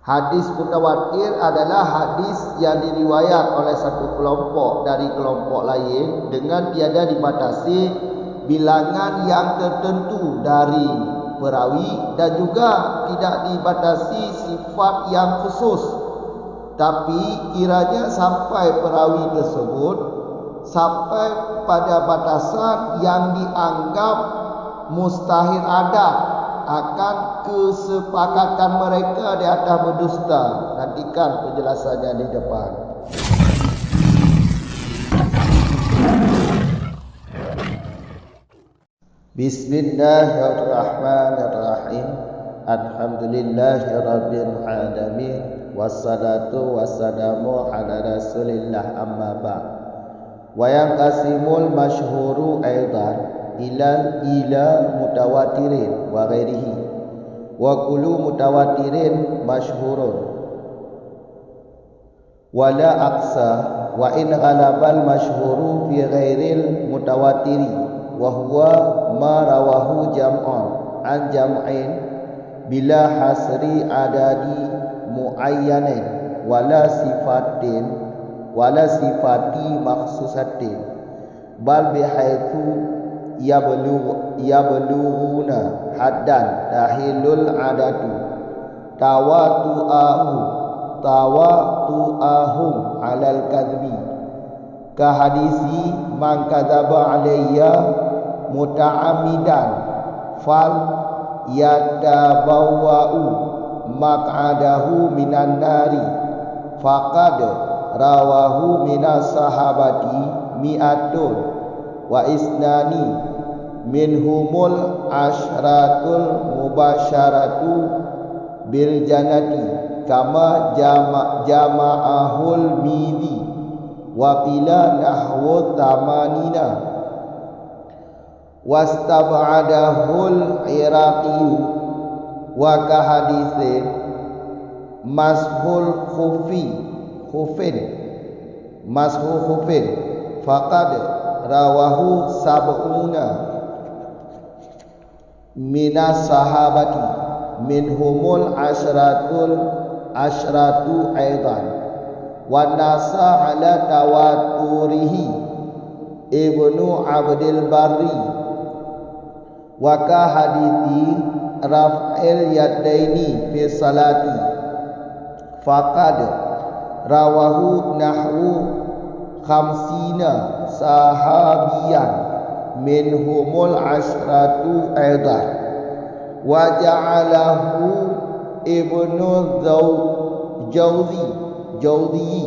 Hadis mutawatir adalah hadis yang diriwayat oleh satu kelompok dari kelompok lain dengan tiada dibatasi bilangan yang tertentu dari perawi dan juga tidak dibatasi sifat yang khusus. Tapi kiranya sampai perawi tersebut sampai pada batasan yang dianggap mustahil ada akan kesepakatan mereka di atas berdusta. Nantikan penjelasannya di depan. Bismillahirrahmanirrahim. Alhamdulillahirabbil alamin. Wassalatu wassalamu ala Rasulillah amma ba'd. Wa yanqasimul masyhuru aidan ila mutawatirin wa ghairihi wa kullu mutawatirin masyhurun wala aqsa wa in ghalabal masyhuru fi ghairil mutawatiri wa huwa ma rawahu jam'un an jam'in bila hasri adadi muayyanin wala sifati makhsusatin bal bihaitsu yablughuna haddan tahilul adatu tawatu'ahum alal kadhbi ka hadisi man kadzaba alayya muta'ammidan fal yatabawwa'u maq'adahu minan nari faqad rawahu minas sahabati mi'atun wa isnani minhumul ashratul mubasyaratu bil jannati kama jama'ahul midi wa qila nahwu tamanina wastab'adahul iraqi wa ka haditsin mashul khufin faqad rawahu sab'una minas sahabati minhumul asyratu aidan wa nasa ala tawaturihi ibnu abdil barri wa ka hadithi raf'il yadaini fi salati faqad rawahu nahwu khamsina sahabiyan minhumul asyratu aidan wa ja'alahu ibnu jawzi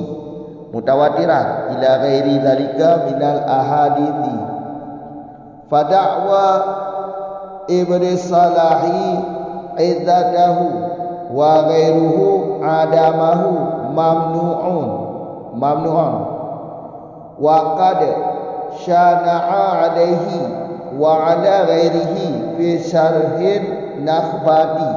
mutawatiran ila ghairi dzalika minal ahadithi fada'wa ibnu salahi idzatahu wa ghairuhu adamahu mamnu'un wa qad syana'a alaihi wa ala ghairihi fi syarhin nakhbati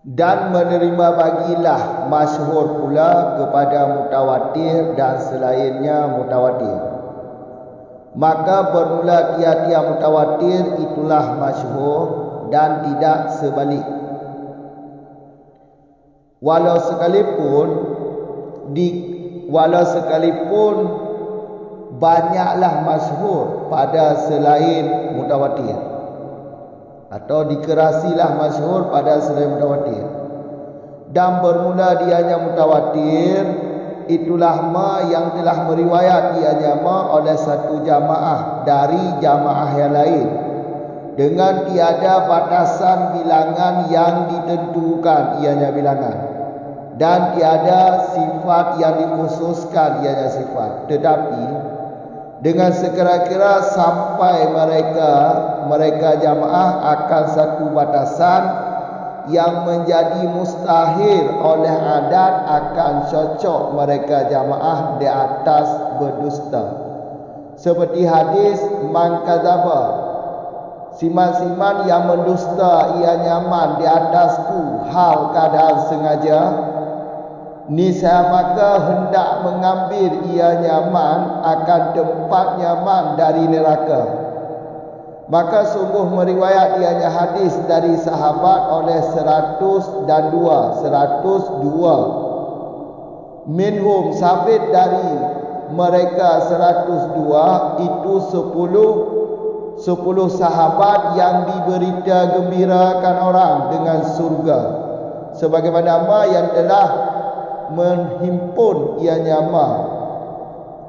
dan menerima bagilah masyhur pula kepada mutawatir dan selainnya mutawatir. Maka bermula tiap-tiap mutawatir itulah masyhur dan tidak sebalik. Walau sekalipun banyaklah masyhur pada selain mutawatir atau dikerasilah masyhur pada selain mutawatir dan bermula dianya mutawatir itulah ma yang telah meriwayat dianya ma oleh satu jamaah dari jamaah yang lain dengan tiada batasan bilangan yang ditentukan ianya bilangan dan tiada sifat yang dikhususkan ianya sifat, tetapi dengan sekira-kira sampai mereka jamaah akan satu batasan yang menjadi mustahil oleh adat akan cocok mereka jamaah di atas berdusta. Seperti hadis man kadzaba, siman-siman yang mendusta ia nyaman di atasku hal keadaan sengaja, niscaya maka hendak mengambil ia nyaman akan tempat nyaman dari neraka. Maka sungguh meriwayat dianya hadis dari sahabat oleh 102. Minhum sabit dari mereka 102 itu 10 sahabat yang diberita gembirakan orang dengan surga. Sebagaimana ma yang telah menghimpun ianya ma.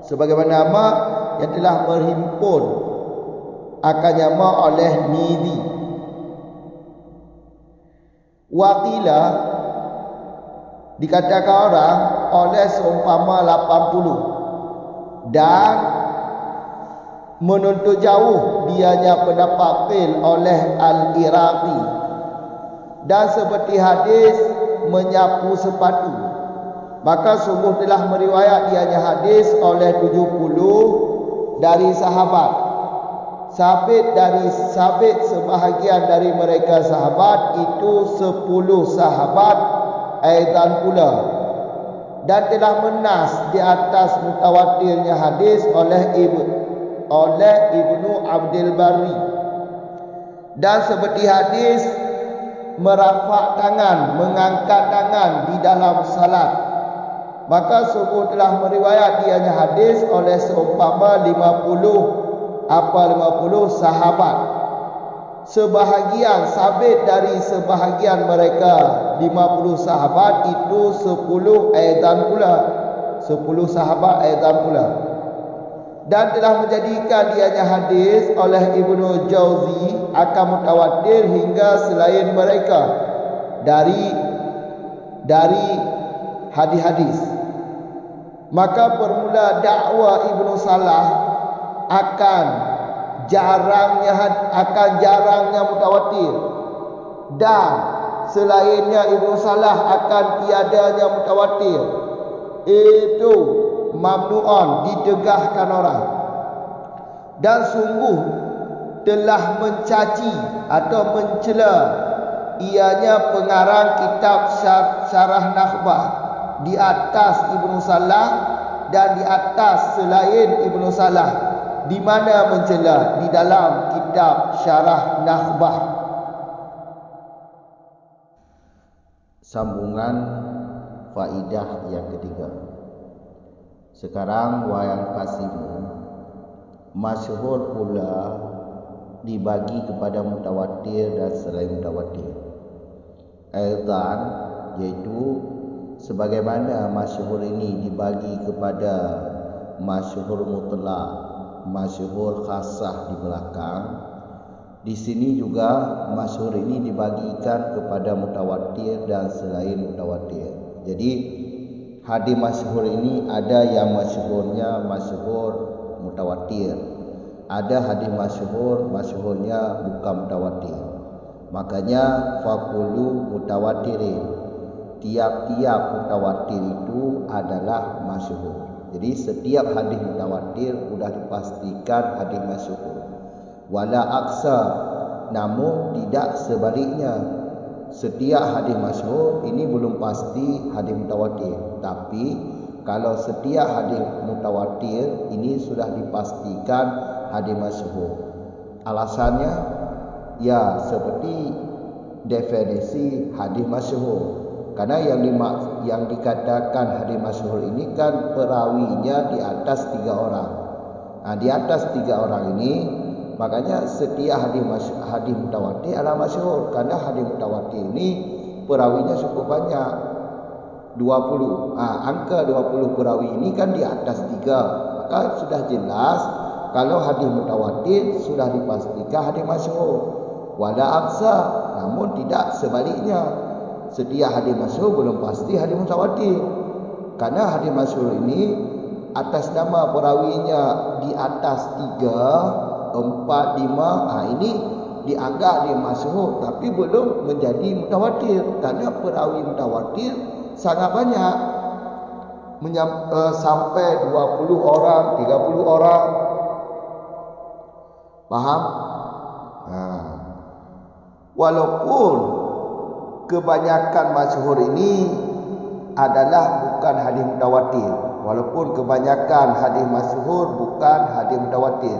Sebagaimana ma yang telah menghimpun akannya ma oleh midi. Waqila dikatakan orang oleh seumpama 80 dan menuntut jauh dianya pendapat qil oleh Al-Iraqi dan seperti hadis menyapu sepatu. Maka sungguh telah meriwayat dianya hadis oleh 70 dari sahabat. Sabit sebahagian dari mereka sahabat itu 10 sahabat aidan pula, dan telah menas di atas mutawatirnya hadis oleh Ibnu Abdul Barri. Dan seperti hadis merafak tangan, mengangkat tangan di dalam salat, maka sungguh telah meriwayat dianya hadis oleh seumpama 50 sahabat. Sebahagian sabit dari sebahagian mereka 50 sahabat itu 10 aidan pula, 10 sahabat aidan pula. Dan telah menjadikan dianya hadis oleh Ibnu Jauzi akan mutawatir hingga selain mereka dari hadis-hadis. Maka bermula dakwah Ibnu Salah akan jarangnya mutawatir, dan selainnya Ibnu Salah akan tiadanya mutawatir. Itu mamnu'an, didegahkan orang. Dan sungguh telah mencaci atau mencela ianya pengarang kitab Syarah Nakhbah di atas Ibnu Salah dan di atas selain Ibnu Salah. Di mana mencela? Di dalam kitab Syarah Nakhbah. Sambungan faidah yang ketiga. Sekarang wayang kasimu masyhur pula dibagi kepada mutawatir dan selain mutawatir. Aidan, yaitu sebagaimana masyhur ini dibagi kepada masyhur mutlak, masyhur khasah di belakang. Di sini juga masyhur ini dibagikan kepada mutawatir dan selain mutawatir. Jadi hadis masyhur ini ada yang masyhurnya masyhur mutawatir, ada hadis masyhurnya bukan mutawatir. Makanya faqulu mutawatirin, tiap-tiap mutawatir itu adalah masyhur. Jadi setiap hadis mutawatir sudah dipastikan hadis masyhur. Wala aksa, namun tidak sebaliknya. Setiap hadis masyhur ini belum pasti hadis mutawatir. Tapi kalau setiap hadis mutawatir ini sudah dipastikan hadis masyhur. Alasannya ya seperti definisi hadis masyhur. Karena yang dikatakan hadis masyhur ini kan perawinya di atas 3 orang. Nah, di atas 3 orang ini makanya setiap hadis mutawatir adalah masyhur. Karena hadis mutawatir ini perawinya cukup banyak, 20. Angka 20 perawi ini kan di atas 3. Maka sudah jelas kalau hadis mutawatir sudah dipastikan hadis masyhur. Wala aksa, namun tidak sebaliknya. Setiap hadis masyhur belum pasti hadis mutawatir. Karena hadis masyhur ini atas nama perawinya di atas 3, 4, 5, ini dianggap dia masyhur tapi belum menjadi mutawatir. Karena perawi mutawatir sangat banyak, sampai 20 orang, 30 orang. Faham? Walaupun kebanyakan masyhur ini adalah bukan hadis mutawatir. Walaupun kebanyakan hadis masyhur bukan hadis mutawatir.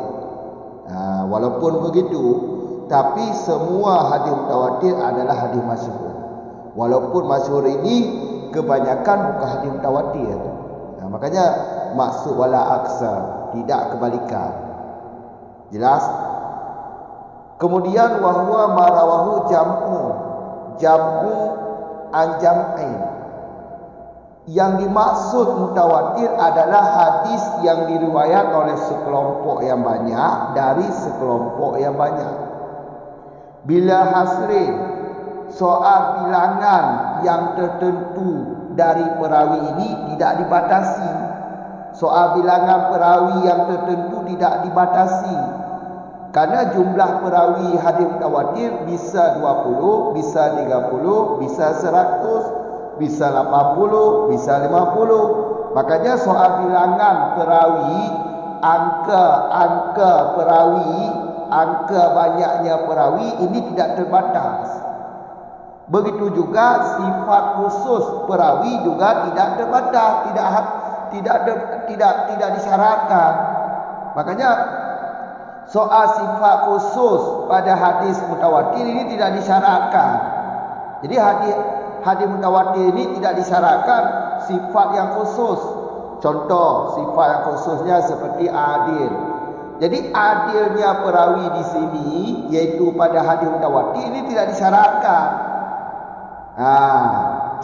Walaupun begitu, tapi semua hadis mutawatir adalah hadis masyhur. Walaupun masyhur ini kebanyakan bukan hadis mutawatir. Makanya maksud wala aksa, tidak kebalikan. Jelas? Kemudian wahwa marawahu jam'u anjam'ain. Yang dimaksud mutawatir adalah hadis yang diriwayat oleh sekelompok yang banyak dari sekelompok yang banyak. Bila hasrin, soal bilangan yang tertentu dari perawi ini tidak dibatasi. Soal bilangan perawi yang tertentu tidak dibatasi. Karena jumlah perawi hadis mutawatir bisa 20, bisa 30, bisa 100, bisa 80, bisa 50. Makanya soal bilangan perawi, angka perawi, angka banyaknya perawi ini tidak terbatas. Begitu juga sifat khusus perawi juga tidak terbatas, tidak disyaratkan. Makanya soal sifat khusus pada hadis mutawatir ini tidak disyaratkan. Jadi hadis mutawatir ini tidak disyaratkan sifat yang khusus. Contoh sifat yang khususnya seperti adil. Jadi adilnya perawi di sini, yaitu pada hadis mutawatir ini tidak disyaratkan.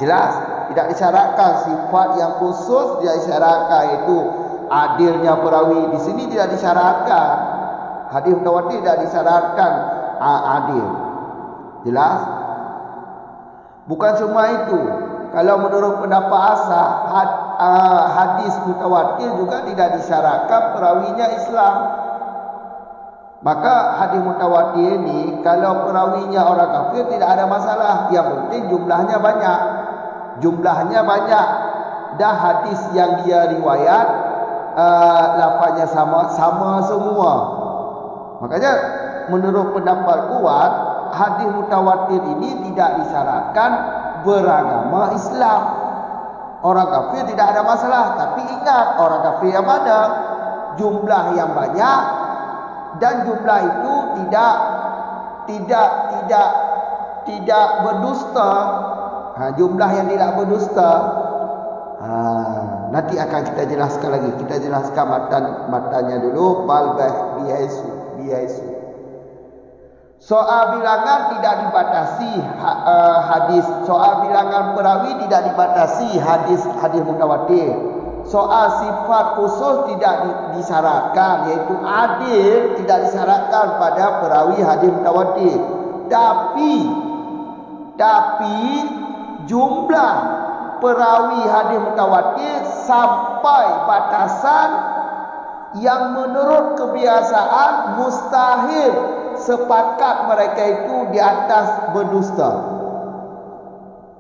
Jelas, tidak disyaratkan sifat yang khusus, tidak disyaratkan itu adilnya perawi di sini tidak disyaratkan. Hadis mutawatir tidak disyaratkan adil. Jelas? Bukan cuma itu. Kalau menurut pendapat asal, hadis mutawatir juga tidak disyaratkan perawinya Islam. Maka hadis mutawatir ini kalau perawinya orang kafir tidak ada masalah. Yang penting jumlahnya banyak. Jumlahnya banyak. Dan hadis yang dia riwayat lafaznya sama semua. Makanya menurut pendapat kuat, hadis mutawatir ini tidak disyaratkan beragama Islam. Orang kafir tidak ada masalah. Tapi ingat, orang kafir yang mana? Jumlah yang banyak. Dan jumlah itu tidak berdusta. Jumlah yang tidak berdusta. Nanti akan kita jelaskan lagi. Kita jelaskan matanya dulu. Bal bihaisu. Soal bilangan tidak dibatasi hadis. Soal bilangan perawi tidak dibatasi hadis mutawatir. Soal sifat khusus tidak disyaratkan, yaitu adil tidak disyaratkan pada perawi hadis mutawatir. Tapi jumlah perawi hadis mutawatir sampai batasan yang menurut kebiasaan mustahil sepakat mereka itu di atas berdusta.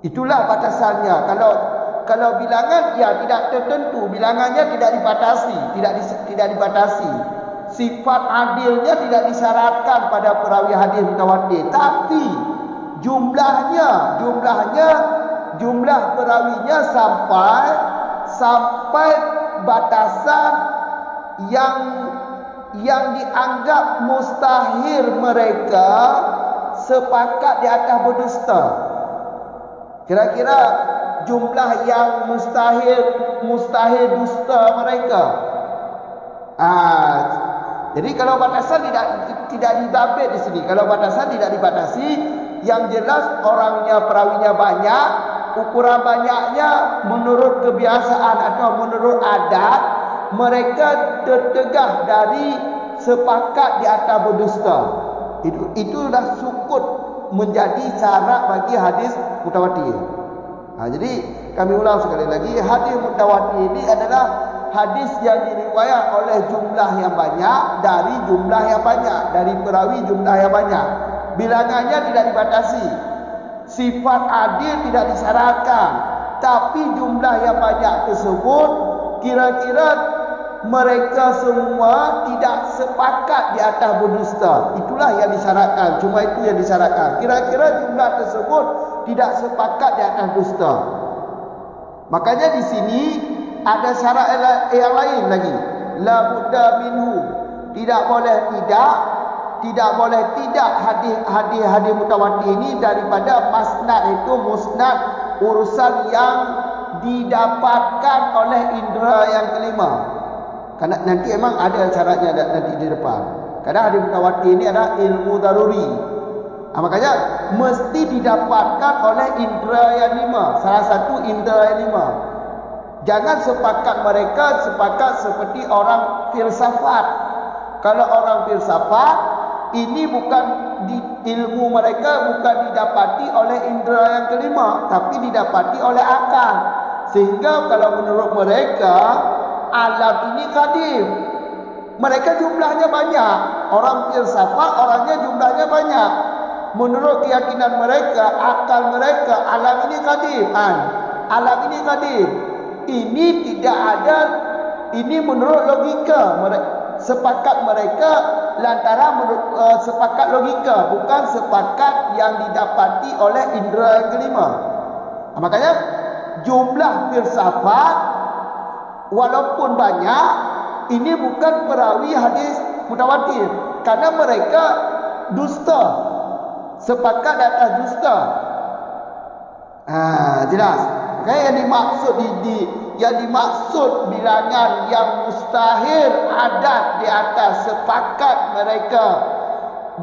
Itulah batasannya. Kalau bilangan ya tidak tertentu, bilangannya tidak dibatasi. Sifat adilnya tidak disyaratkan pada perawi hadis mutawatir, tapi jumlah perawinya sampai batasan yang dianggap mustahil mereka sepakat di atas berdusta. Kira-kira jumlah yang mustahil dusta mereka. Jadi kalau batasan tidak dibabit di sini. Kalau batasan tidak dibatasi, yang jelas orangnya perawinya banyak, ukuran banyaknya menurut kebiasaan atau menurut adat, mereka tertegah dari sepakat di atas berdusta. Itu dah sukut menjadi syarat bagi hadis mutawatir. Jadi kami ulang sekali lagi, hadis mutawatir ini adalah hadis yang diriwayat oleh jumlah yang banyak dari jumlah yang banyak, dari perawi jumlah yang banyak. Bilangannya tidak dibatasi. Sifat adil tidak disyaratkan. Tapi jumlah yang banyak tersebut kira-kira mereka semua tidak sepakat di atas berdusta. Itulah yang disyaratkan. Cuma itu yang disyaratkan. Kira-kira jumlah tersebut tidak sepakat di atas dusta. Makanya di sini ada syarat yang lain lagi. La budda minhu. Tidak boleh tidak hadis mutawatir ini daripada masnad itu musnad urusan yang didapatkan oleh indera yang kelima. Karena nanti emang ada syaratnya nanti di depan. Karena hadis mutawatir ini adalah ilmu daruri. Makanya mesti didapatkan oleh indera yang lima. Salah satu indera yang lima. Jangan mereka sepakat seperti orang filsafat. Kalau orang filsafat, ini bukan ilmu mereka bukan didapati oleh indera yang kelima, tapi didapati oleh akal. Sehingga kalau menurut mereka, alam ini kadim. Mereka jumlahnya banyak. Orang filsafat orangnya jumlahnya banyak. Menurut keyakinan mereka, akal mereka, alam ini kadim. Alam ini kadim. Ini tidak ada. Ini menurut logika sepakat mereka lantaran sepakat logika, bukan sepakat yang didapati oleh indera yang kelima. Makanya jumlah filsafat walaupun banyak, ini bukan perawi hadis mutawatir, karena mereka dusta, sepakat atas dusta. Jelas. Makanya yang dimaksud bilangan yang mustahil adat di atas sepakat mereka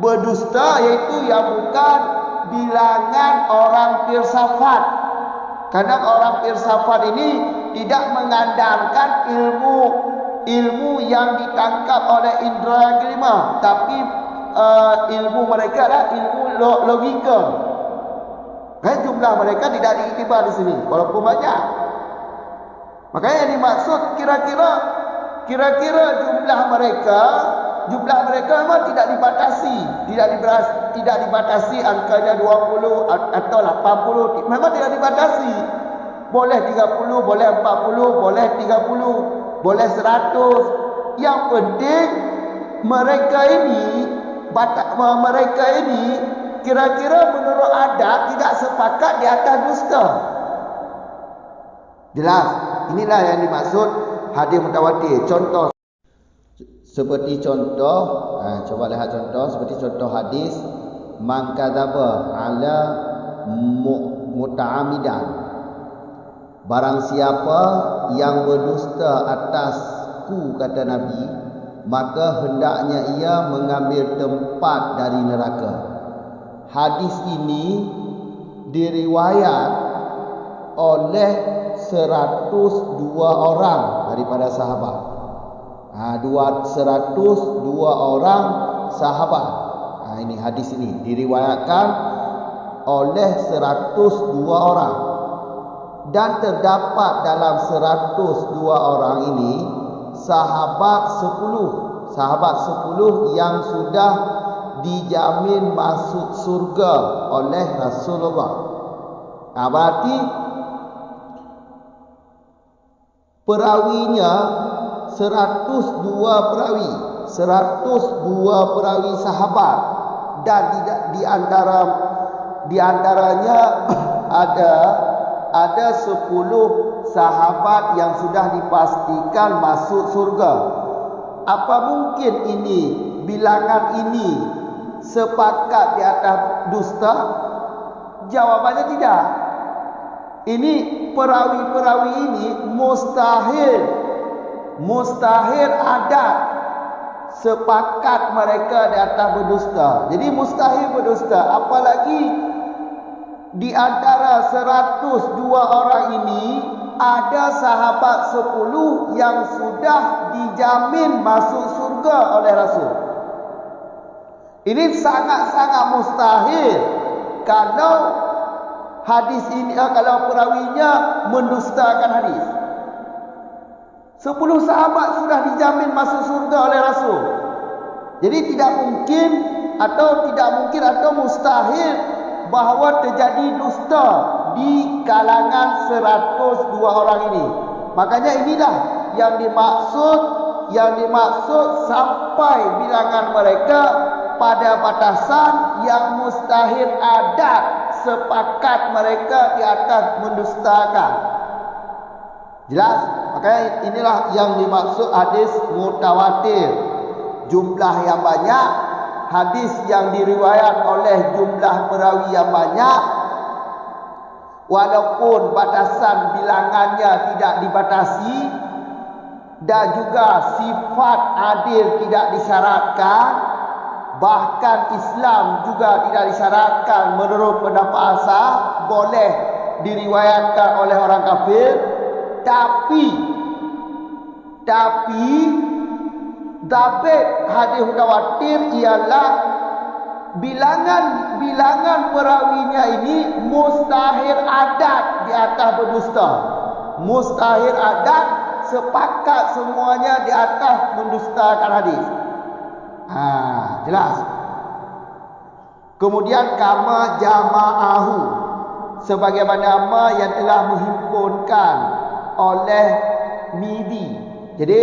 berdusta, iaitu yang bukan bilangan orang filsafat. Karena orang filsafat ini tidak mengandalkan ilmu yang ditangkap oleh indera yang kelima, tapi ilmu mereka adalah ilmu logika. Jumlah mereka tidak diiktibar di sini walaupun banyak. Makanya yang dimaksud kira-kira jumlah mereka memang tidak dibatasi, tidak dibatasi angkanya 20 atau 80, memang tidak dibatasi. Boleh 30, boleh 40, boleh 30, boleh 100. Yang penting mereka ini kira-kira menurut adat tidak sepakat di atas dusta. Jelas. Inilah yang dimaksud hadis mutawatir. Contoh seperti coba lihat contoh seperti contoh hadis man kadzaba ala muta'ammidan. Barang siapa yang berdusta atasku, kata Nabi, maka hendaknya ia mengambil tempat dari neraka. Hadis ini diriwayat oleh 102 orang daripada sahabat. 102 orang sahabat. Ini hadis ini diriwayatkan oleh 102 orang. Dan terdapat dalam 102 orang ini sahabat 10 yang sudah dijamin masuk surga oleh Rasulullah. Berarti perawinya 102 perawi sahabat, dan di antaranya ada 10 sahabat yang sudah dipastikan masuk surga. Apa mungkin bilangan ini sepakat di atas dusta? Jawabannya tidak. Ini perawi-perawi ini mustahil ada sepakat mereka di atas berdusta. Jadi mustahil berdusta. Apalagi di antara 102 orang ini ada sahabat 10 yang sudah dijamin masuk surga oleh Rasul. Ini sangat-sangat mustahil kalau hadis ini, kalau perawinya mendustakan hadis. 10 sahabat sudah dijamin masuk surga oleh Rasul. Jadi tidak mungkin atau mustahil bahawa terjadi dusta di kalangan 102 orang ini. Makanya inilah yang dimaksud sampai bilangan mereka pada batasan yang mustahil ada sepakat mereka di atas mendustakan. Jelas? Makanya inilah yang dimaksud hadis mutawatir. jumlah yang banyak, hadis yang diriwayat oleh jumlah perawi yang banyak, walaupun batasan bilangannya tidak dibatasi, dan juga sifat adil tidak disyaratkan, bahkan Islam juga tidak disyaratkan menurut pendapat asal, boleh diriwayatkan oleh orang kafir. Tapi dhabit hadis mutawatir ialah bilangan perawinya ini mustahil adat di atas berdusta. Mustahil adat, sepakat semuanya di atas mendustakan hadis. Jelas. Kemudian kama jama'ahu, sebagaimana nama yang telah menghimpunkan oleh Midi. Jadi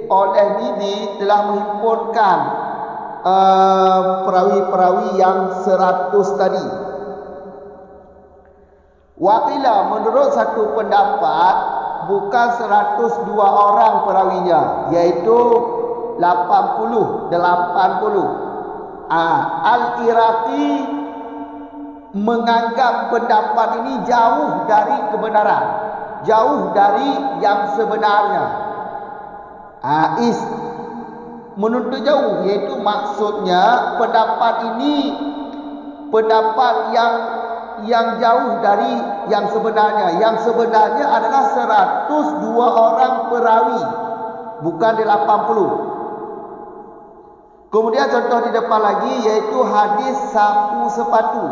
oleh Midi telah menghimpunkan perawi-perawi yang 100 tadi. Waqila, menurut satu pendapat, bukan 102 orang perawinya, iaitu 80. Al-Iraqi menganggap pendapat ini jauh dari kebenaran, jauh dari yang sebenarnya. Menuntut jauh, iaitu maksudnya pendapat ini pendapat yang jauh dari yang sebenarnya. Yang sebenarnya adalah 102 orang perawi, bukan 80. Kemudian contoh di depan lagi, yaitu hadis sapu sepatu.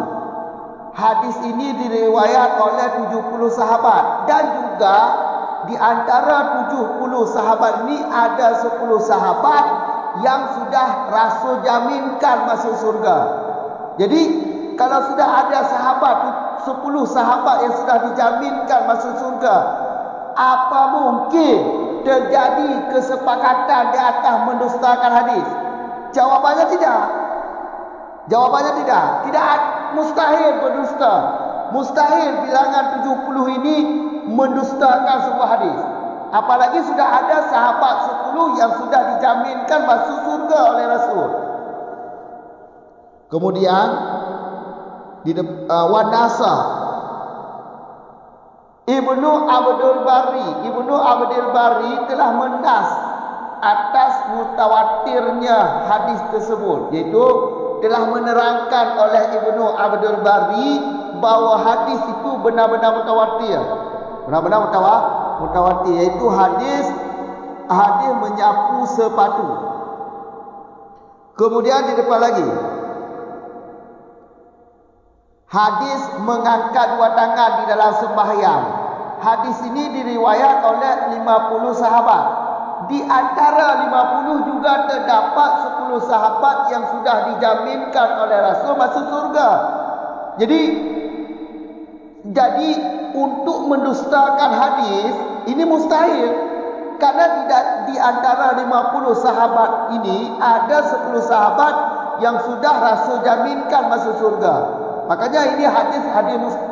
Hadis ini diriwayat oleh 70 sahabat, dan juga di antara 70 sahabat ini ada 10 sahabat yang sudah Rasul jaminkan masuk surga. Jadi kalau sudah ada 10 sahabat yang sudah dijaminkan masuk surga, apa mungkin terjadi kesepakatan di atas mendustakan hadis? Jawabannya tidak. Tidak, mustahil berdusta. Mustahil bilangan 70 ini mendustakan sebuah hadis. Apalagi sudah ada sahabat 10 yang sudah dijaminkan masuk surga oleh Rasul. Kemudian di Wanasa, Ibnu Abdul Bari telah menas atas mutawatirnya hadis tersebut, iaitu telah menerangkan oleh Ibnu Abdul Bari bahawa hadis itu benar-benar mutawatir. Benar-benar mutawatir, iaitu hadis menyapu sepatu. Kemudian di depan lagi, hadis mengangkat dua tangan di dalam sembahyang. Hadis ini diriwayat oleh 50 sahabat. Di antara 50 juga terdapat 10 sahabat yang sudah dijaminkan oleh Rasul masuk surga. Jadi untuk mendustakan hadis ini mustahil, karena di antara 50 sahabat ini ada 10 sahabat yang sudah Rasul jaminkan masuk surga. Makanya ini hadis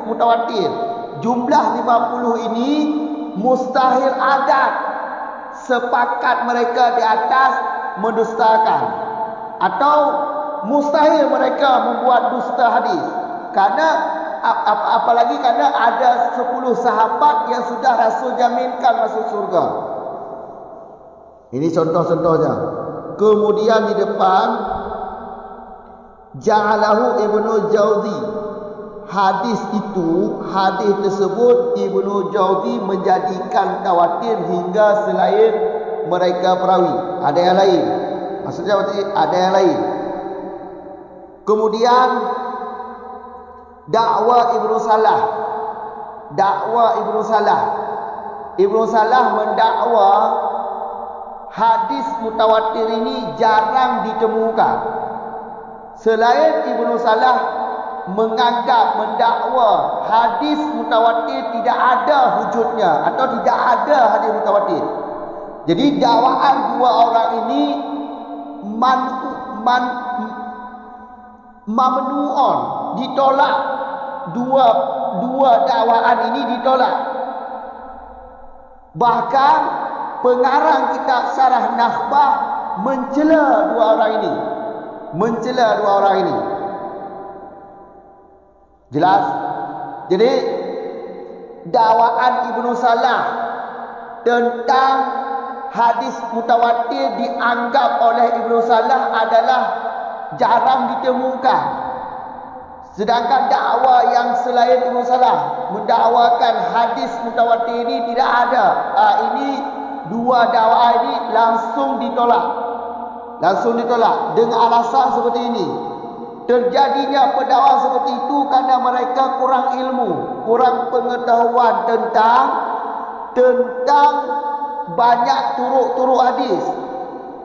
mutawatir. Jumlah 50 ini mustahil adat sepakat mereka di atas mendustakan, atau mustahil mereka membuat dusta hadis. Karena apalagi karena ada 10 sahabat yang sudah Rasul jaminkan masuk surga. Ini contoh-contohnya. Kemudian di depan, ja'alahu Ibnu Jauzi. Hadis tersebut Ibnu Jauzi menjadikan khawatir hingga selain mereka perawi. Ada yang lain. Maksudnya ada yang lain. Kemudian dakwah Ibnu Salah. Ibnu Salah mendakwa hadis mutawatir ini jarang ditemukan. Selain Ibnu Salah mendakwa hadis mutawatir tidak ada wujudnya, atau tidak ada hadis mutawatir. Jadi dakwaan dua orang ini mamnuun, ditolak. Dua dakwaan ini ditolak. Bahkan pengarang kitab Syarah Nakhbah mencela dua orang ini. Mencela dua orang ini. Jelas? Jadi dakwaan Ibnu Salah tentang hadis mutawatir dianggap oleh Ibnu Salah adalah jarang ditemukan. Sedangkan dakwah yang selain Ibnu Salah mendakwakan hadis mutawatir ini tidak ada. Ini dua dakwah ini langsung ditolak. Langsung ditolak dengan alasan seperti ini. Terjadinya pendakwaan seperti itu karena mereka kurang ilmu, kurang pengetahuan tentang banyak turuk-turuk hadis,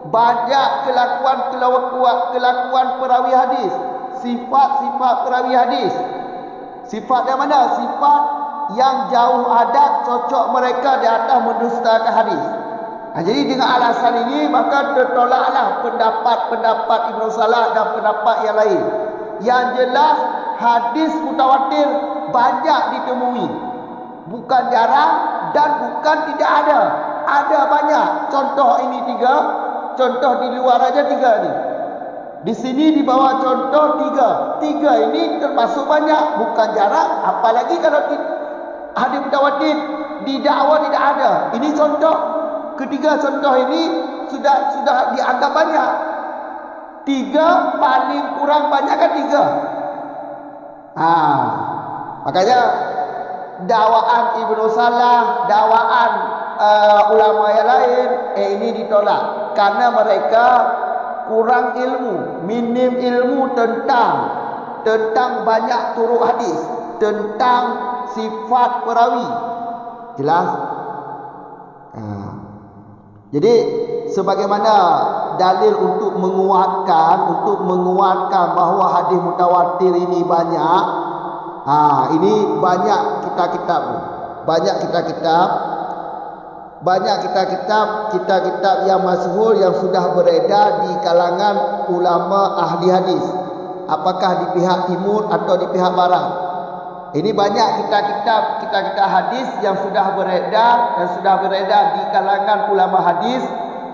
banyak kelakuan perawi hadis, sifat-sifat perawi hadis. Sifat yang mana? Sifat yang jauh adab, cocok mereka di atas mendustakan hadis. Jadi dengan alasan ini maka tertolaklah pendapat-pendapat Ibnu Salah dan pendapat yang lain. Yang jelas hadis mutawatir banyak ditemui, bukan jarang dan bukan tidak ada. Ada banyak. Contoh ini 3, contoh di luar aja 3 ni. Di sini dibawa contoh 3. 3 ini termasuk banyak, bukan jarang. Apalagi kalau hadis mutawatir didakwa tidak ada. Ini contoh. Ketiga contoh ini sudah dianggap banyak. 3 paling kurang banyak kan 3. Makanya dakwaan Ibnu Salah, dakwaan ulama yang lain ini ditolak karena mereka kurang ilmu, minim ilmu tentang banyak turuk hadis, tentang sifat perawi. Jelas? Jadi sebagaimana dalil untuk menguatkan bahawa hadis mutawatir ini banyak. Ini banyak kitab yang masyhur yang sudah beredar di kalangan ulama ahli hadis, apakah di pihak timur atau di pihak barat. Ini banyak kitab-kitab hadis yang sudah beredar di kalangan ulama hadis,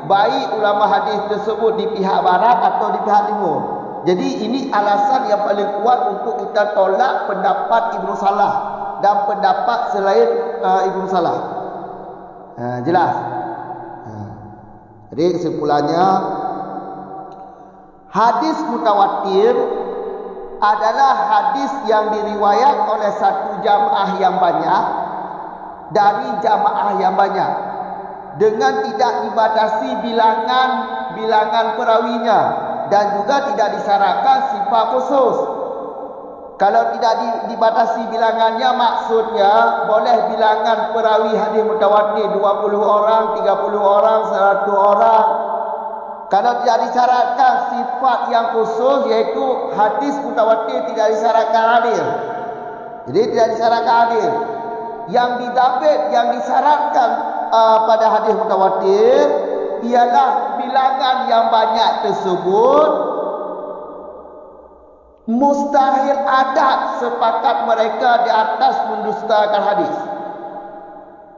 baik ulama hadis tersebut di pihak barat atau di pihak timur. Jadi ini alasan yang paling kuat untuk kita tolak pendapat Ibnu Salah dan pendapat selain Ibnu Salah. Jelas? Jadi kesimpulannya, hadis mutawatir adalah hadis yang diriwayat oleh satu jamaah yang banyak dari jamaah yang banyak dengan tidak dibatasi bilangan perawinya dan juga tidak disyaratkan sifat khusus. Kalau tidak dibatasi bilangannya, maksudnya boleh bilangan perawi hadis mutawatir 20 orang, 30 orang, 100 orang. Kalau tidak disyaratkan sifat yang khusus, yaitu hadis mutawatir tidak disyaratkan adil. Jadi tidak disyaratkan adil. Yang didabit, yang disyaratkan pada hadis mutawatir ialah bilangan yang banyak tersebut mustahil ada sepakat mereka di atas mendustakan hadis.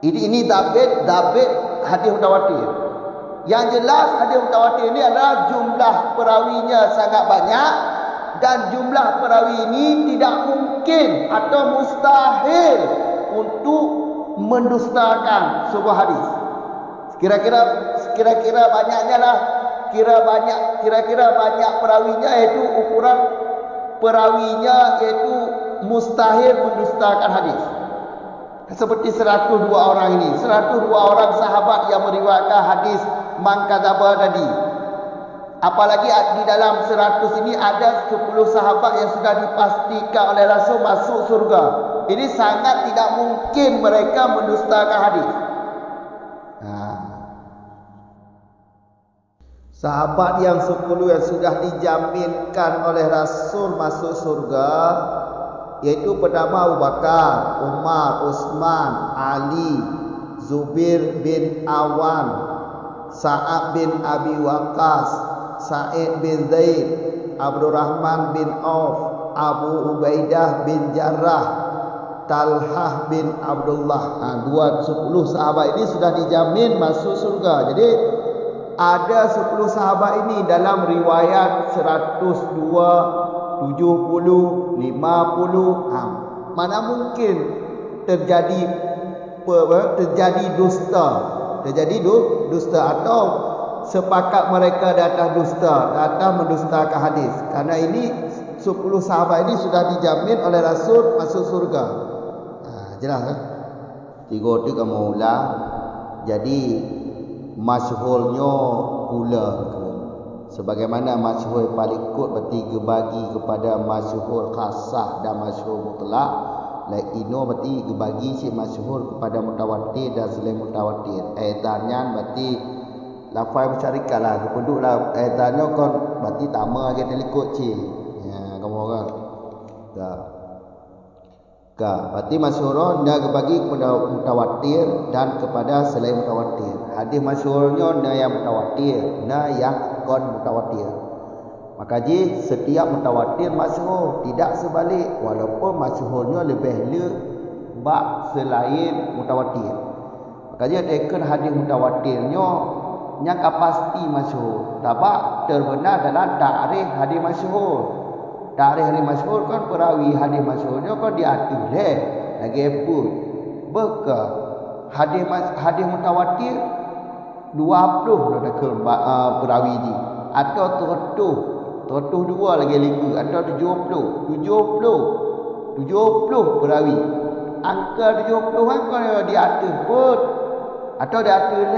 Ini dabit hadis mutawatir. Yang jelas hadis mutawatir ini adalah jumlah perawinya sangat banyak dan jumlah perawi ini tidak mungkin atau mustahil untuk mendustakan sebuah hadis. Kira-kira banyaknya lah, kira-kira banyak perawinya, yaitu ukuran perawinya yaitu mustahil mendustakan hadis. Seperti 102 orang ini, 102 orang sahabat yang meriwayatkan hadis man kadzaba tadi. Apalagi di dalam 100 ini ada 10 sahabat yang sudah dipastikan oleh Rasul masuk surga. Ini sangat tidak mungkin mereka mendustakan hadis. Sahabat yang 10 yang sudah dijaminkan oleh Rasul masuk surga, yaitu pertama Abu Bakar, Umar, Utsman, Ali, Zubair bin Awan, Sa'ad bin Abi Waqqas, Sa'id bin Zaid, Abdurrahman bin Auf, Abu Ubaidah bin Jarrah, Talhah bin Abdullah. 10 sahabat ini sudah dijamin masuk surga. Jadi ada 10 sahabat ini dalam riwayat 102, 70, 50. Mana mungkin terjadi dusta. Terjadi dusta atau sepakat mereka datang mendustakan hadis. Karena ini 10 sahabat ini sudah dijamin oleh Rasul masuk surga. Jelas kan? Tiga tu kamu ulang. Jadi masyhurnya pula sebagaimana masyhur paling kuat bertiga bagi kepada masyhur khasah dan masyhur mutlak. Lain ino berarti bagi si masyhur kepada mutawatir dan selain mutawatir. Aitannya berarti lafaz bersyarikat lah. Kepuduklah aitannya kon berarti tama lagi telikut cik. Ya, kamu orang. Dah. Berarti masyhur dia bagi kepada mutawatir dan kepada selain mutawatir. Hadis masyhurnya dia yang mutawatir, dia yang kon mutawatir. Maka setiap mutawatir masyhur, tidak sebalik, walaupun masyhurnya lebih bab selain mutawatir. Maka tekan hadis mutawatirnya yang pasti masyhur. Sebab terbenar dalam takrif hadis masyhur. Takrif hadis masyhur kan perawi hadis masyhurnya kan diatur lagi pun. Beka hadis mutawatir 20 dah ke perawi ni atau 102 lagi linggu atau 70 perawi. Angka 70 kan diatur pun atau diatur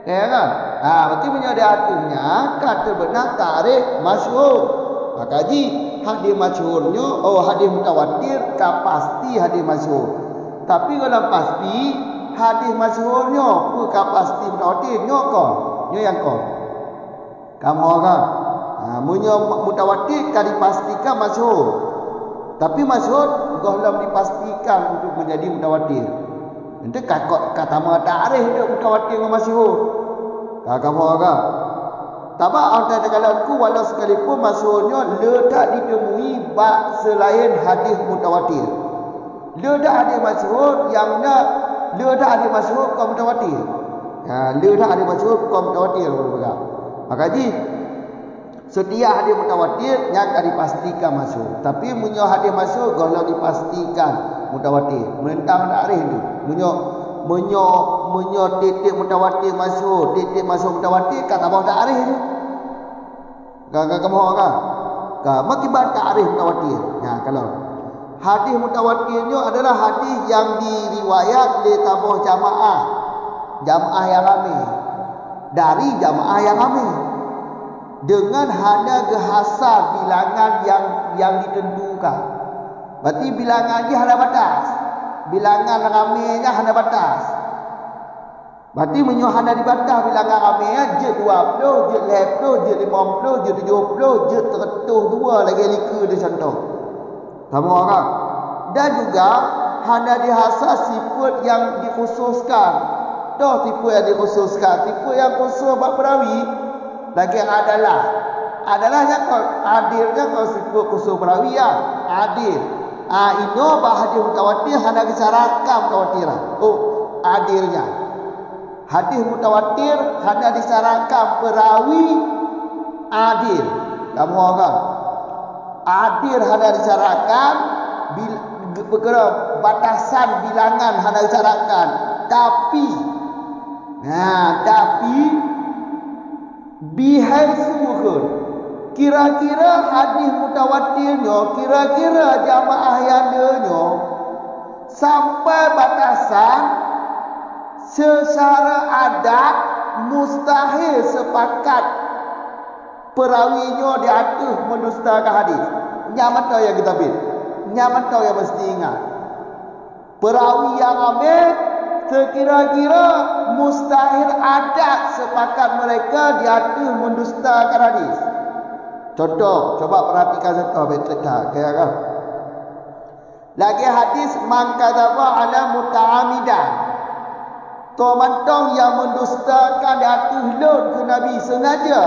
ya kan? Berarti punya diaturnya kata benar takrif masyhur. Maka hadis masyhurnya hadis mutawatir pasti hadis masyhur. Tapi kalau pasti hadis masyhurnya pasti mutawatirnya nyo yang kamu orang mutawatir kan dipastikan masyhur. Tapi masyhur belum dipastikan untuk menjadi mutawatir. Nanti kata takrif dia mutawatir dengan masyhur. Kamu orang Tabak antara kalanku walau sekalipun masyhurnya tak ditemui bab selain hadis mutawatir. Tak hadis masyhur yang tak hadis masyhur kau mutawatir. Tak hadis masyhur kau mutawatir. Maka setiap hadis mutawatir yang akan dipastikan masyhur. Tapi munyo hadis masyhur kalau dipastikan mutawatir. Mentang takrif tu. Menyo titik mutawatir masyhur, titik masyhur mutawatir kata bahawa takrif tu. Kamu orang. Bagi bab takrif mutawatir. Kalau hadis mutawatirnya adalah hadis yang diriwayat oleh tabah jamaah yang ramai. Dari jamaah yang ramai. Dengan hanya kehasar bilangan yang ditentukan. Berarti bilangan dia ada batas. Bilangan ramainya ada batas. Berarti menyuhana di batas bilangan ramainya je 20, je 50, je 50, je 70, je 102 lagi liku di contoh. Kamu orang. Dan juga hanya dihasas sifat yang dikhususkan. Tipe yang dikhususkan, tipe yang khusus bab perawi lagi adalah yang adilnya kalau sifat khusus perawi adil. Ini hadis mutawatir hanya disyaratkan mutawatiran. Adilnya. Hadis mutawatir hanya disyaratkan perawi adil. Kamu orang. Adil hanya disyaratkan batasan bilangan hanya disyaratkan. Tapi bihaitsu kira-kira hadis mutawatirnya, kira-kira jamaah yang adanya sampai batasan secara adat mustahil sepakat perawinya diatur mendustakan hadis. Nyaman tahu yang kita bil. Nyaman tahu yang mesti ingat. Perawi yang ambil sekira-kira mustahil adat sepakat mereka diatur mendustakan hadis. Contoh, coba perhatikan contoh betul-betul kan? Lagi hadis man kadzaba ala muta'amidan. Tomantong yang mendustakan diatur lon ke Nabi sengaja,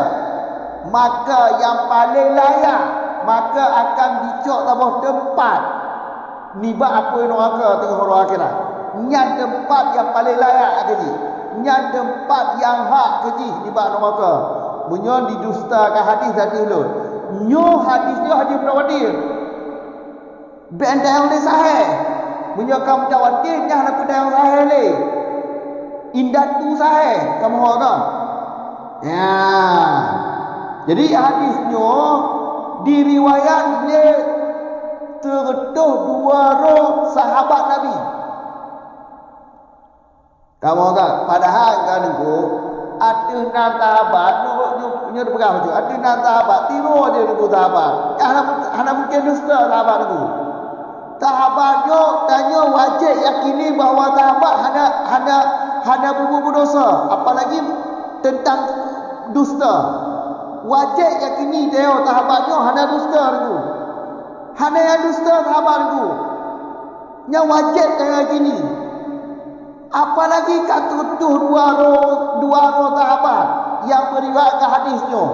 maka yang paling layak maka akan dicok tabah tempat. Ni bab apa neraka tengah orang akhirat. Yang tempat yang paling layak lagi. nya tempat yang hak keji di bak neraka. Munyo didustakan hadis tadi dulu. Nyo hadis dia hadis mutawatir. Benda yang sahih. Munyo kamu mutawatir nya nak yang sahih le. Indah tu sahih kamu orang. Ya. Jadi hadisnya diriwayat dia tertuh dua roh sahabat Nabi. Kamu kan padahal kan itu ada enam sahabat nyo pegang tu. Ada enam sahabat tiru dia itu sahabat. Ana mungkin dusta sahabat itu. Sahabatnya tanya wajib yakini bahawa sahabat hana berbuat dosa, apalagi tentang dusta. Wajib yakini dia sahabatnya hana dusta itu. Hana yang dusta sahabat itu. Nya wajib dia yakini. Apalagi kat tuduh dua roh sahabat yang meriwayatkan hadisnya.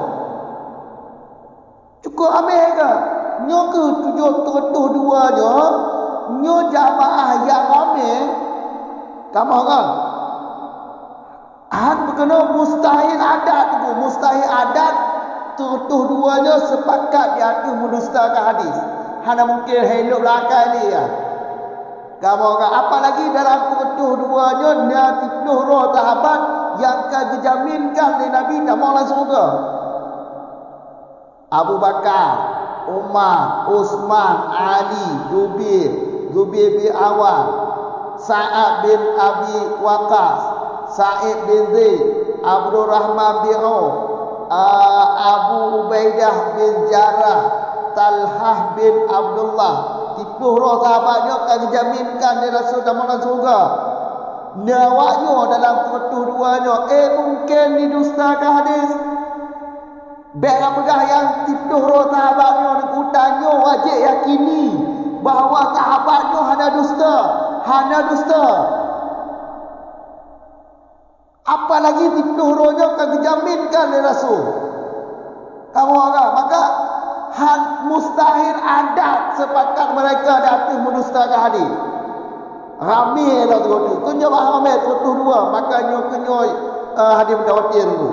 Cukup ambil ke? Nyo ke tuduh duanya, nyo jamaah yang ambil. Kamu kan? Berkena mustahil adat tu. Mustahil adat tuduh duanya sepakat di atas mendustakan hadis. Hana mungkin hidup belakang ni ya. Kamu kan? Apalagi dalam tuduh duanya dia tuduh roh sahabat yang akan dijaminkan oleh Nabi tak mau langsung surga. Abu Bakar, Umar, Utsman, Ali, Zubair bin Awam, Sa'ad bin Abi Waqqas, Sa'id bin Zaid, Abdul Rahman bin Auf, Abu Ubaidah bin Jarrah, Talhah bin Abdullah. Tipuh roh sahabatnya akan dijaminkan di Rasul dan Maulana surga. Nyawanya dalam tuduh duanya mungkin didustakan hadis. Baiklah pegah yang tipuh roh sahabatnya utanya wajib yakini bahawa sahabatnya hana dusta. Apalagi tipuh rohnya akan dijaminkan oleh Rasul. Kamu agak maka mustahil adat sepakat mereka dapat mendustakan hadis. Ramai lah tu. Kunyo ramai tuduh dua, makanya kunyo hadis mutawatir tu.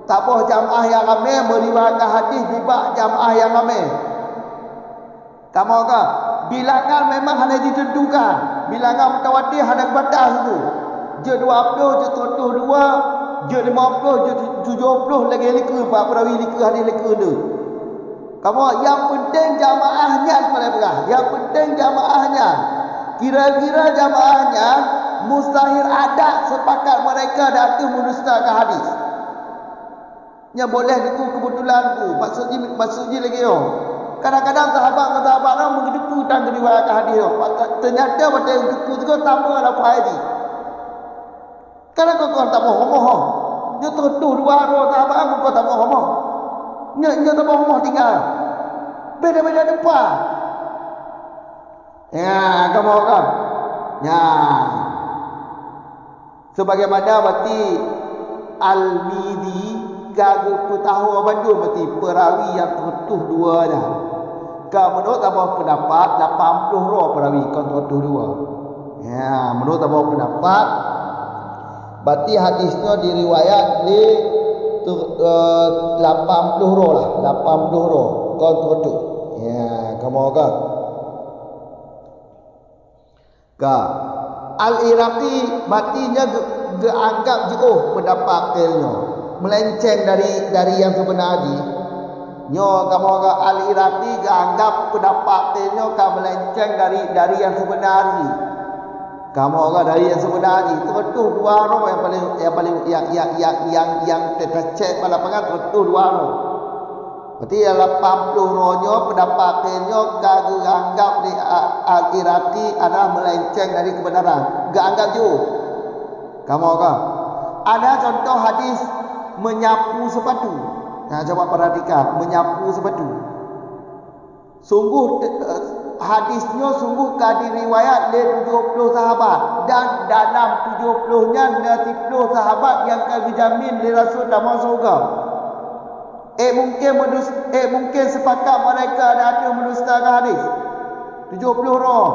Tak apa jamaah yang ramai meriwayatkan hadis di bak jamaah yang ramai. Kamu kan bilangan memang hanya ditentukan. Bilangan mutawatir hanya batas tu. Je 20, je tuduh dua, je 50, je 70 lagi leka pak perawi leka hadis leka tu. Kamu yang penting jamaahnya kepada perang. Yang penting jamaahnya. Kira-kira jamaahnya mustahil adat sepakat mereka dapat mendustakan hadis. Nya boleh itu kebetulan tu. Maksudnya lagi yo. Kadang-kadang sahabat orang mengedeku dan meriwayatkan hadis yo. Ternyata pada deku tu tambah lah faedah. Kadang kau tak bohong. Dia tuduh dua roh sahabat kau tak bohong. Nya tak bohong tinggal. Beda-beda depan. Ya, kamu kan? Ya. Sebagaimana berarti Al-Midi gagu tahu apa tu berarti perawi yang tertuduh dua dah. Kau menurut apa pendapat 80 roh perawi kau tertuduh dua. Ya, menurut apa pendapat berarti hadisnya diriwayat di 80 roh lah, 80 roh kau tertuduh. Ya, kamu kan? Al-Iraqi matinya dianggap jauh pendapat kelnya melenceng dari yang sebenarnya. Nyo kamu Al-Iraqi dianggap pendapat kelnya kan melenceng dari yang sebenarnya. Kamu dari yang sebenarnya tertuduh dua roh yang tercek pada pengat tertuduh dua roh. Berarti 80 rohnya pendapat kelnya kagak anggap di Al-Iraqi adalah melenceng dari kebenaran. Gak anggap juga. Kamu kan? Ada contoh hadis menyapu sepatu. Nah, coba perhatikan menyapu sepatu. Sungguh hadisnya sungguh diriwayat oleh 70 sahabat dan dalam 70-nya 70 sahabat yang kami jamin oleh Rasul dan surga. Mungkin sepakat mereka ada mendustakan hadis. 70 roh.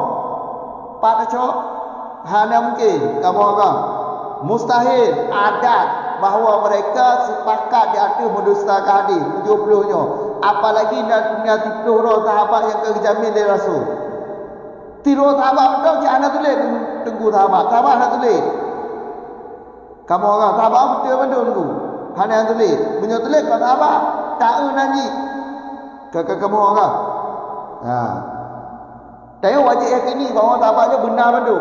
Pak cok. Hanya mungkin kamu orang. Mustahil adat bahawa mereka sepakat di atas mendustakan hadis 70-nya. Apalagi nak 30 orang sahabat yang kejamin dari Rasul. 3 sahabat betul cak nak tulis tunggu sahabat nak tulis. Kamu orang sahabat betul tunggu. Hana yang tulis. Punya tulis kau sahabat tak nanti. Kamu orang. Ha. Tapi wajib yakini bahawa sahabatnya benar betul.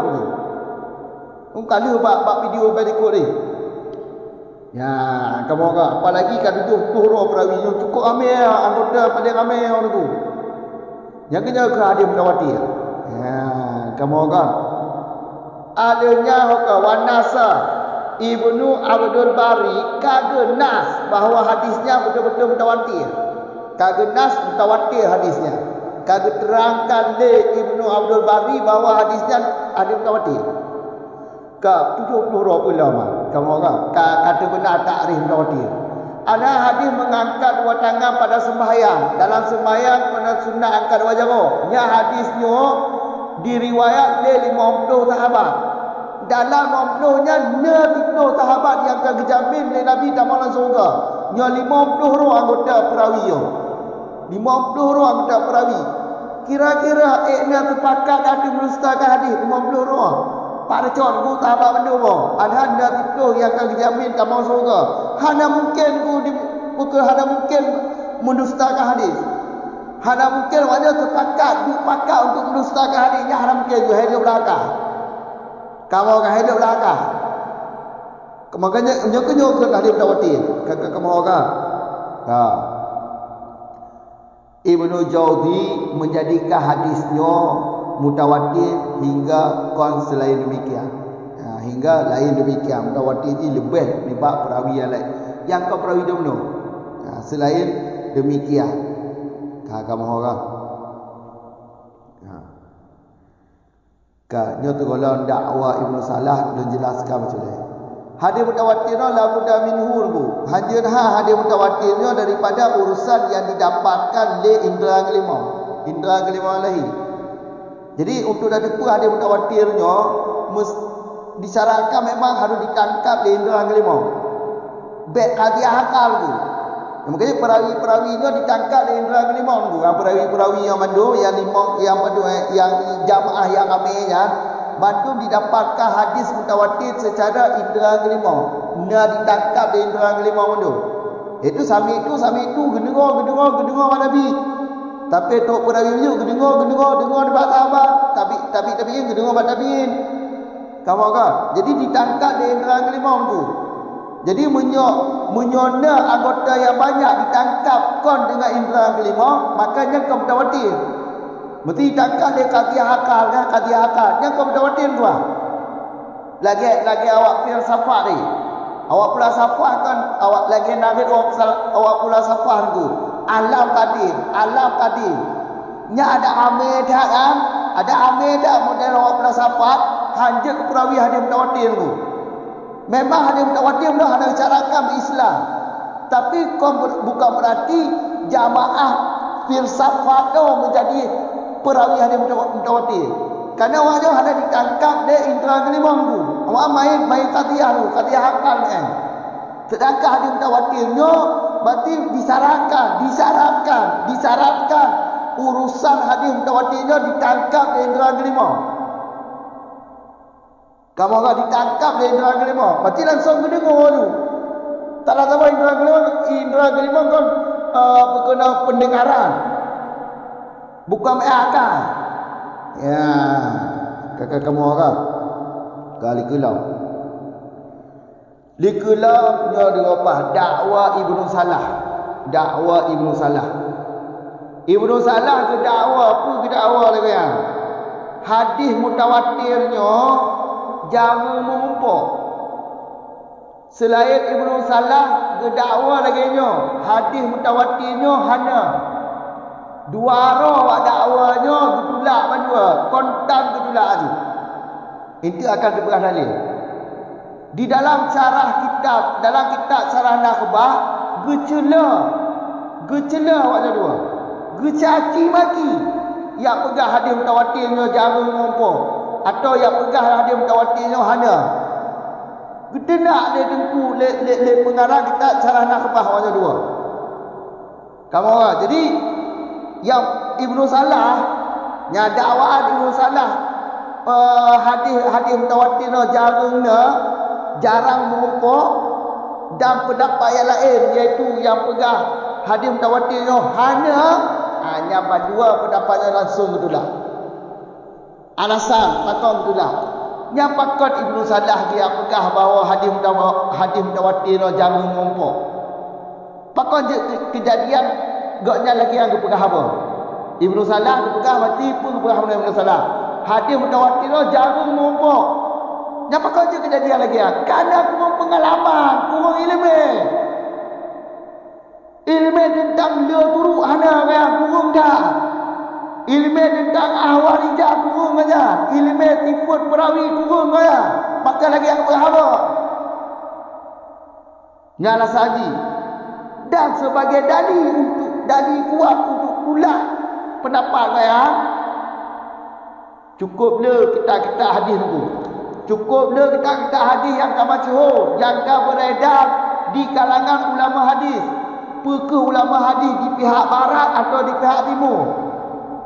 Kalau bak video berikut ni. Ya, kamu orang apalagi kan 70 orang perawi cukup ramai anggota paling ramai orang tu. Yang kena ke hadis mutawatir. Ya, kamu orang adanya hokah wanasa Ibnu Abdul Bari kagak nas bahawa hadisnya betul-betul mutawatir. Kagak nas mutawatir hadisnya. Kagak terangkan le Ibnu Abdul Bari bahawa hadisnya hadis mutawatir. Ke 70 ulama kamu orang kata benar takrif mutawatir. Ada hadis mengangkat dua tangan pada sembahyang. Dalam sembahyang pada sunnah angkat dua jari. Nya hadisnya diriwayat oleh 50 sahabat. Dalam 50-nya 30 sahabat yang akan dijamin oleh Nabi dalam surga. Nya 50 orang anggota perawi. 50 orang anggota perawi. Kira-kira ikna sepakat ada mendustakan hadis 50 orang. Pada contoh ku sahabat benda ada itu yang akan dijamin dalam surga. Hana mungkin hana mungkin mendustakan hadis. Hana mungkin wajah sepakat untuk mendustakan hadisnya. Hana mungkin juga hidup belakang. Kamu akan hidup belakang. Makanya nyok-nyok hadis mutawatir. Kamu orang. Ha. Ibnu Jauzi menjadikan hadisnya mutawatir hingga kon selain demikian. Hingga lain demikian. Mutawatir ini lebih dibab perawi yang lain. Yang kau perawi dulu. Selain demikian. Kamu orang. Nyo tu golong dakwah Ibnu Salah dan jelaskan macam ni. Hadis mutawatir la budda minhu bu. Hadis mutawatirnya daripada urusan yang didapatkan oleh indera kelima. Indera kelima lain. Jadi untuk dari itu hadis mutawatirnya disyaratkan memang harus ditangkap di indera kelima. Baik hadiah akal tu. Makanya perawi-perawinya ditangkap di indera kelima tu. Perawi-perawi yang mandu yang jamaah yang ramainya mandu didapatkan hadis mutawatir secara indera kelima. Ditangkap di indera kelima mandu. Itu sami itu gedengar Nabi. Tapi tok perawi juga dengar debat sahabat. Tapi yang dengar debat tabiin. Kamu kan? Jadi ditangkap di indera kelima tu. Jadi menyona anggota yang banyak ditangkap kon dengan indera kelima, makanya kau mutawatir. Mesti ditangkap dia kajian akal kan, yang kau mutawatir tu. Lagi awak filsafat ni. Awak pula safah kan, awak lagi narik awak pula safah tu. Alam kadir. Nya ada amir dah kan? Ada amir dah model awak pula safah, hanya ke perawi hadis mutawatir tu. Memang hadis mutawatir dah ada bicarakan Islam. Tapi bukan berarti jamaah filsafat tu menjadi perawi hadis mutawatir. Karena orang tu ada ditangkap di indera kelima tu. Awak main qadiyah tu, qadiyah akal kan. Sedangkan hadis mutawatirnya berarti disyaratkan urusan hadis mutawatirnya ditangkap di indera kelima. Kamu akan ditangkap di indera kelima. Berarti langsung mendengar tu. Tak ada tahu indera kelima kan berkenaan pendengaran. Bukan akal. Ya, kakak kamu orang. Kali kelau. Likulau nya dirupah dakwah Ibnu Salah. Ibnu Salah ke dakwah apa ke dakwah lagi yang hadis mutawatirnya jangan mengumpul. Selain Ibnu Salah berdakwah lagi nya hadis mutawatirnya hanya dua arah wak dakwahnya getulak mandua kontan getulak tu. Itu akan diberas dalil. Di dalam kitab syarah Nakhbah gecela wak dua. Gecaci maki yang pegang hadis mutawatirnya jangan mengumpul atau yang pegang hadis mutawatirnya hanya. Kita nak le dengku le pengarang kita cara nak kebah macam dua. Kamu orang. Jadi yang Ibnu Salah, nya dakwaan Ibnu Salah hadis mutawatir jarang mengumpul dan pendapat yang lain iaitu yang pegang hadis mutawatir hanya dua pendapatnya langsung itulah. Alasan takon itulah. Yang pakot Ibnu Salah dia pegang bahawa hadis mutawatir jangan mengumpul. Pakon kejadian gaknya lagi yang pegang apa? Ibnu Salah pegang mati pun pegang Ibnu Salah. Hadis mutawatir jangan mengumpul. Yang pakon kejadian lagi karena kurang pengalaman, kurang ilmu. Ilmu tentang dia turut hana yang kurang dah. Ilmu tentang ahwal ijab kurang aja. Ilmu tifut perawi kurang aja. Maka lagi yang berapa? Nyala saji. Dan sebagai dalil kuat untuk pula pendapat saya, cukuplah kita hadis itu. Cukuplah kita hadis yang masyhur, yang beredar di kalangan ulama hadis. Pekeh ulama hadis di pihak barat atau di pihak timur.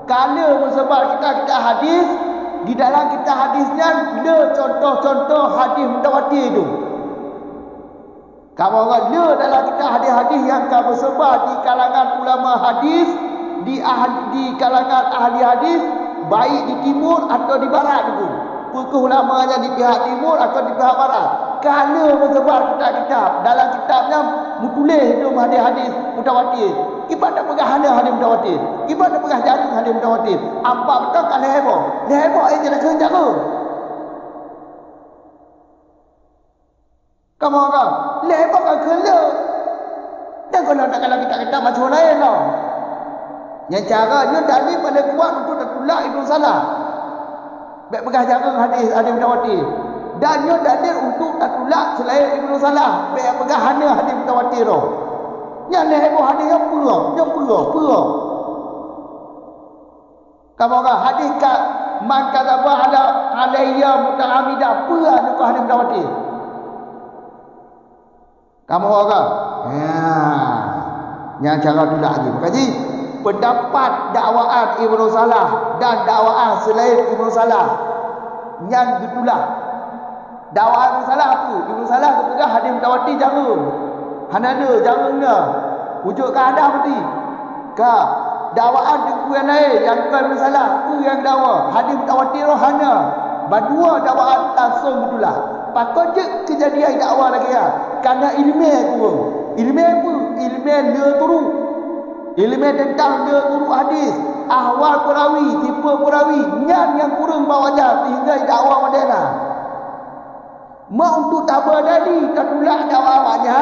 Kalau bersebar kita hadis, di dalam kita hadisnya le contoh-contoh hadis mutawatir itu. Kamu orang le dalam kita hadis-hadis yang bersebar di kalangan ulama hadis, di kalangan ahli hadis, baik di timur atau di barat itu. Pekeh ulamanya di pihak timur atau di pihak barat. Kalau bersebar kitab dalam kitabnya mutulis itu hadis-hadis mutawatir. Ibarat tak pegang hadis mutawatir. Ibarat tak pegang jaring hadis mutawatir. Apa betul kan lehebo? Lehebo aja nak kerja ke? Kamu orang lehebo kan kerja. Dan kalau tak kalau kita macam lain tau. Yang caranya dalil pada kuat untuk tertolak Ibnu Salah. Baik pegang jaring hadis mutawatir. Dan dia dalil untuk tertolak selain Ibnu Salah. Baik pegang hadis mutawatir tu. Yang lehebo hadis yang pura. Kamu orang hadis kat man kadzaba alayya muta'amida pura nak hadis mutawatir. Kamu orang. Yang cara tolak lagi. Makanya pendapat dakwaan Ibnu Salah dan dakwaan selain Ibnu Salah yang ditolak. Dakwaan Ibnu Salah apa? Ibnu Salah kepegang hadis mutawatir jarum. Hanada jarumnya. Wujud keadaan berarti. Dakwaan dengan yang lain yang Ibnu Salah tu yang dakwa. Hadis mutawatir hana. Berdua dakwaan langsung betullah. Pakon je kejadian dakwah lagi ya. Karena ilmu kurang. Ilmu apa? Ilmu dia turut. Ilmu tentang dia turut hadis. Ahwal perawi, tipe perawi. Yang kurang bawanya sehingga dakwah modern. Mau untuk tabah tadi tertolak dakwahnya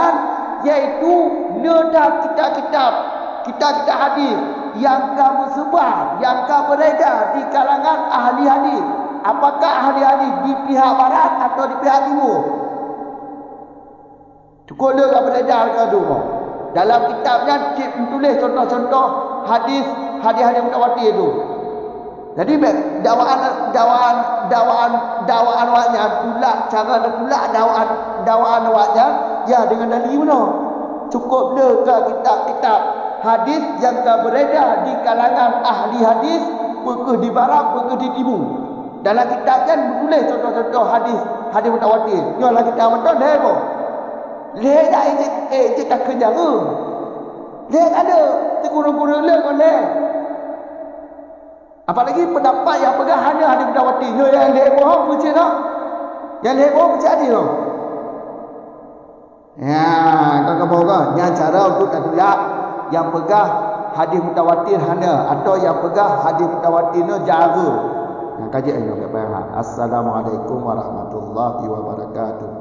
iaitu ledak kitab hadis yang bersebar, yang beredar di kalangan ahli hadis. Apakah ahli hadis di pihak barat atau di pihak timur? Cukup dia beredar ke dulu. Dalam kitabnya cik menulis contoh-contoh hadis mutawatir itu. Jadi dakwaan awaknya tolak cara tolak dakwaan awaknya ya dengan dalil mana? Cukup le ke kitab hadis yang beredar di kalangan ahli hadis, pekeh di barat, pekeh di timur. Dalam kitabnya menulis contoh-contoh hadis mutawatir. Nyolah kitab betul dah apa? Leh dah je tak kerja ke? Leh ada, kurang-kurang le kau leh. Apalagi pendapat yang pegang hanya hadis mutawatir. Yang leboh baca tak? Yang leboh baca hadis tu. Ya, kau kan? Yang cara untuk tertolak yang pegang hadis mutawatir hanya atau yang pegang hadis mutawatir ni jaga. Yang kaji ayat. Assalamualaikum warahmatullahi wabarakatuh.